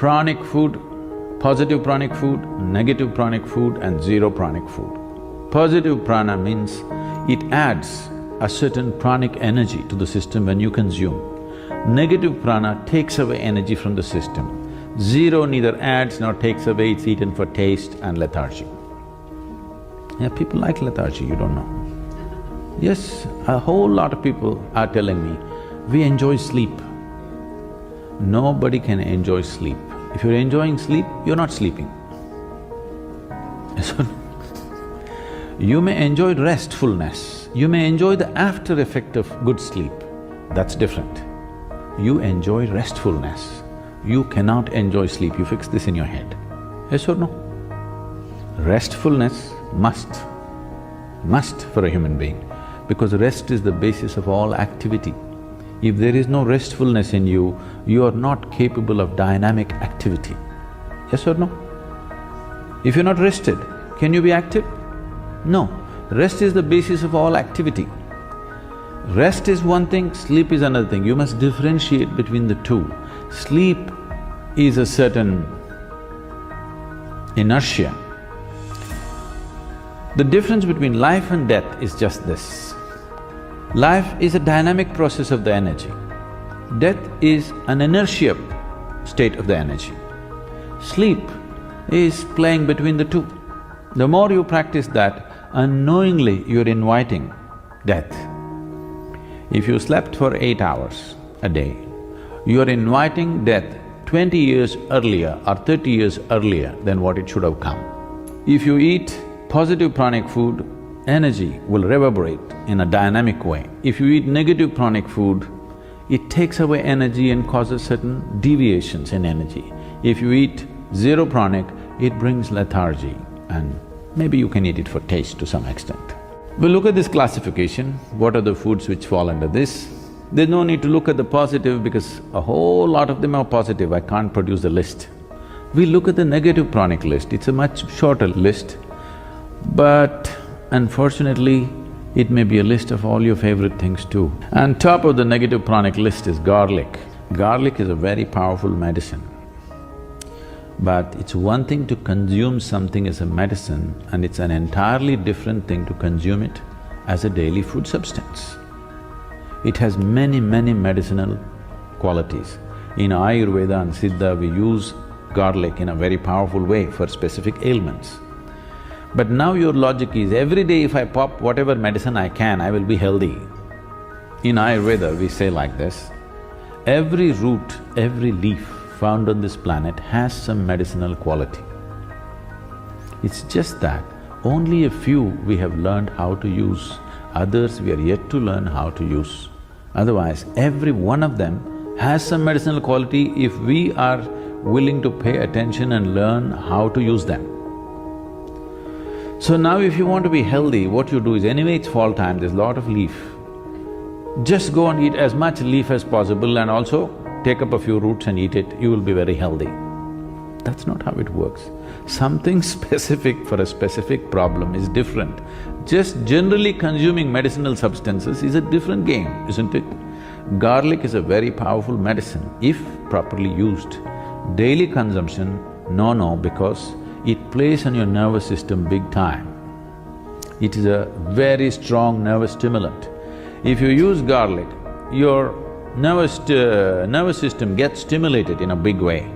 pranic food, positive pranic food, negative pranic food and zero pranic food. Positive prana means it adds a certain pranic energy to the system when you consume. Negative prana takes away energy from the system. Zero neither adds nor takes away, it's eaten for taste and lethargy. Yeah, people like lethargy, you don't know. Yes, a whole lot of people are telling me, we enjoy sleep. Nobody can enjoy sleep. If you're enjoying sleep, you're not sleeping. Yes or no? You may enjoy restfulness, you may enjoy the after effect of good sleep, that's different. You enjoy restfulness, you cannot enjoy sleep, you fix this in your head. Yes or no? Restfulness must for a human being, because rest is the basis of all activity. If there is no restfulness in you, you are not capable of dynamic activity. Yes or no? If you're not rested, can you be active? No. Rest is the basis of all activity. Rest is one thing, sleep is another thing. You must differentiate between the two. Sleep is a certain inertia. The difference between life and death is just this. Life is a dynamic process of the energy. Death is an inertia state of the energy. Sleep is playing between the two. The more you practice that, unknowingly you're inviting death. If you slept for 8 hours a day, you're inviting death 20 years earlier or 30 years earlier than what it should have come. If you eat positive pranic food, energy will reverberate in a dynamic way. If you eat negative pranic food, it takes away energy and causes certain deviations in energy. If you eat zero pranic, it brings lethargy and maybe you can eat it for taste to some extent. We'll look at this classification, what are the foods which fall under this. There's no need to look at the positive because a whole lot of them are positive, I can't produce the list. We look at the negative pranic list, it's a much shorter list, but unfortunately, it may be a list of all your favorite things too. And top of the negative pranic list is garlic. Garlic is a very powerful medicine. But it's one thing to consume something as a medicine and it's an entirely different thing to consume it as a daily food substance. It has many medicinal qualities. In Ayurveda and Siddha, we use garlic in a very powerful way for specific ailments. But now your logic is, every day if I pop whatever medicine I can, I will be healthy. In Ayurveda, we say like this, every root, every leaf found on this planet has some medicinal quality. It's just that only a few we have learned how to use, others we are yet to learn how to use. Otherwise, every one of them has some medicinal quality if we are willing to pay attention and learn how to use them. So now if you want to be healthy, what you do is, anyway it's fall time, there's a lot of leaf. Just go and eat as much leaf as possible and also take up a few roots and eat it, you will be very healthy. That's not how it works. Something specific for a specific problem is different. Just generally consuming medicinal substances is a different game, isn't it? Garlic is a very powerful medicine if properly used. Daily consumption, no, because it plays on your nervous system big time. It is a very strong nervous stimulant. If you use garlic, your nervous system gets stimulated in a big way.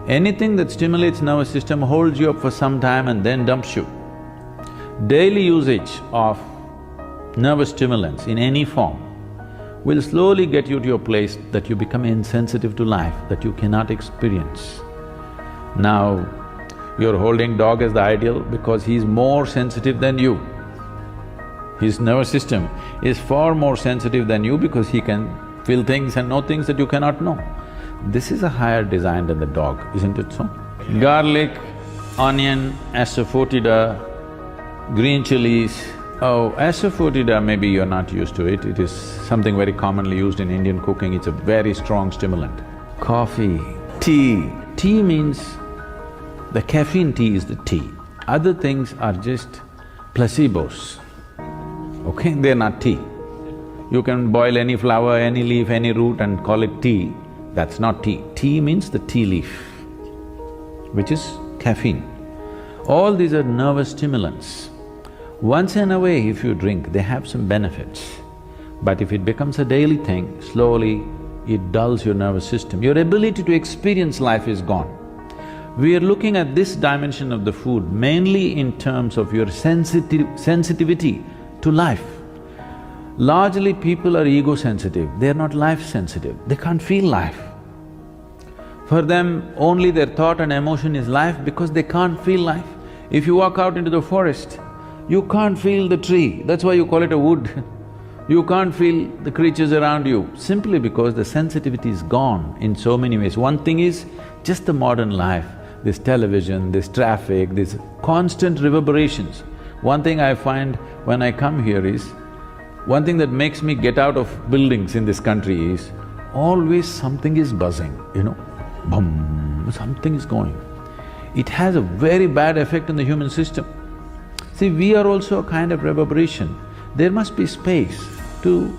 Anything that stimulates nervous system holds you up for some time and then dumps you. Daily usage of nervous stimulants in any form will slowly get you to a place that you become insensitive to life, that you cannot experience. Now, you're holding dog as the ideal because he's more sensitive than you. His nervous system is far more sensitive than you because he can feel things and know things that you cannot know. This is a higher design than the dog, isn't it so? Garlic, onion, asafoetida, green chilies. Oh, asafoetida maybe you're not used to it, it is something very commonly used in Indian cooking, it's a very strong stimulant. Coffee, tea. Tea means the caffeine tea is the tea. Other things are just placebos, okay? They're not tea. You can boil any flower, any leaf, any root and call it tea, that's not tea. Tea means the tea leaf. which is caffeine. All these are nervous stimulants. Once in a way if you drink, they have some benefits. But if it becomes a daily thing, slowly it dulls your nervous system. Your ability to experience life is gone. We are looking at this dimension of the food mainly in terms of your sensitivity to life. Largely people are ego-sensitive, they are not life-sensitive, they can't feel life. For them, only their thought and emotion is life because they can't feel life. If you walk out into the forest, you can't feel the tree, that's why you call it a wood. You can't feel the creatures around you, simply because the sensitivity is gone in so many ways. One thing is just the modern life, this television, this traffic, these constant reverberations. One thing I find when I come here is, one thing that makes me get out of buildings in this country is, always something is buzzing, Bum, something is going. It has a very bad effect on the human system. See, we are also a kind of reverberation. There must be space to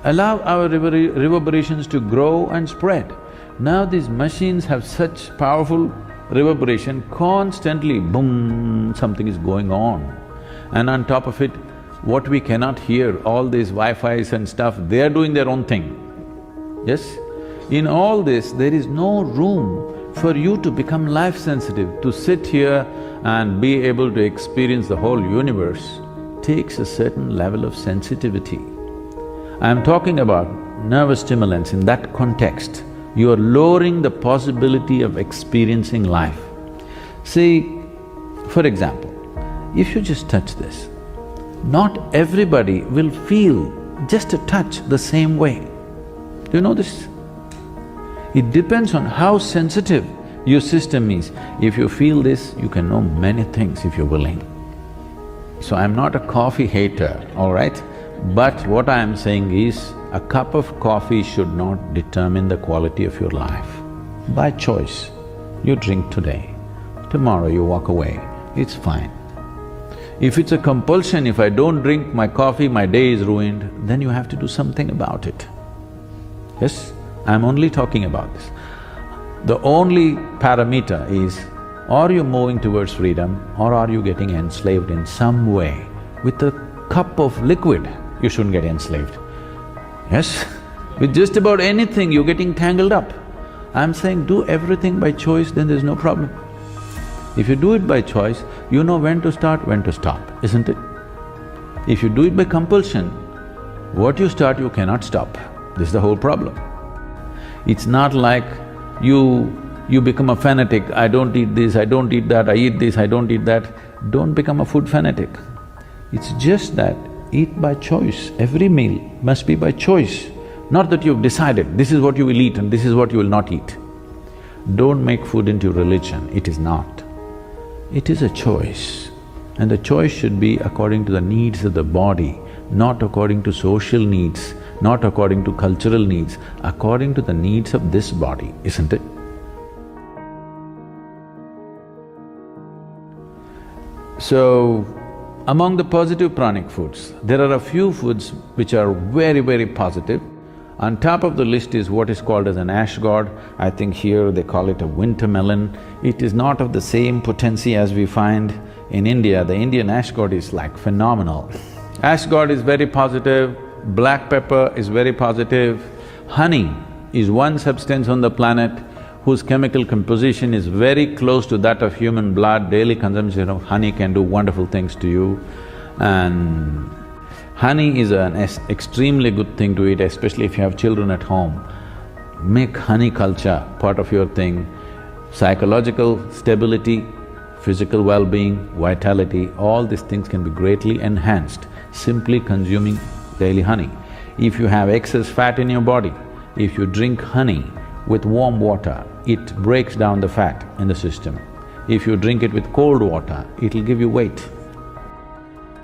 allow our reverberations to grow and spread. Now these machines have such powerful reverberation, constantly boom, something is going on. And on top of it, what we cannot hear, all these Wi-Fis and stuff, they are doing their own thing. Yes? In all this, there is no room for you to become life-sensitive. To sit here and be able to experience the whole universe takes a certain level of sensitivity. I'm talking about nervous stimulants in that context. You are lowering the possibility of experiencing life. See, for example, if you just touch this, not everybody will feel just a touch the same way. Do you know this? It depends on how sensitive your system is. If you feel this, you can know many things if you're willing. So I'm not a coffee hater, all right? But what I am saying is, a cup of coffee should not determine the quality of your life. By choice, you drink today, tomorrow you walk away, it's fine. If it's a compulsion, if I don't drink my coffee, my day is ruined, then you have to do something about it. Yes? I'm only talking about this. The only parameter is, are you moving towards freedom or are you getting enslaved in some way? With a cup of liquid, you shouldn't get enslaved. Yes? With just about anything, you're getting tangled up. I'm saying do everything by choice, then there's no problem. If you do it by choice, you know when to start, when to stop, isn't it? If you do it by compulsion, what you start, you cannot stop. This is the whole problem. It's not like you become a fanatic, I don't eat this, I don't eat that, I eat this, I don't eat that. Don't become a food fanatic. It's just that eat by choice. Every meal must be by choice. Not that you've decided, this is what you will eat and this is what you will not eat. Don't make food into religion, it is not. It is a choice. And the choice should be according to the needs of the body, not according to social needs, not according to cultural needs, according to the needs of this body, isn't it? So, among the positive pranic foods, there are a few foods which are very, very positive. On top of the list is what is called as an ash gourd. I think here they call it a winter melon. It is not of the same potency as we find in India. The Indian ash gourd is like phenomenal. Ash gourd is very positive, black pepper is very positive. Honey is one substance on the planet whose chemical composition is very close to that of human blood. Daily consumption of honey can do wonderful things to you. And honey is an extremely good thing to eat, especially if you have children at home. Make honey culture part of your thing. Psychological stability, physical well-being, vitality, all these things can be greatly enhanced simply consuming daily honey. If you have excess fat in your body, if you drink honey with warm water, it breaks down the fat in the system. If you drink it with cold water, it'll give you weight.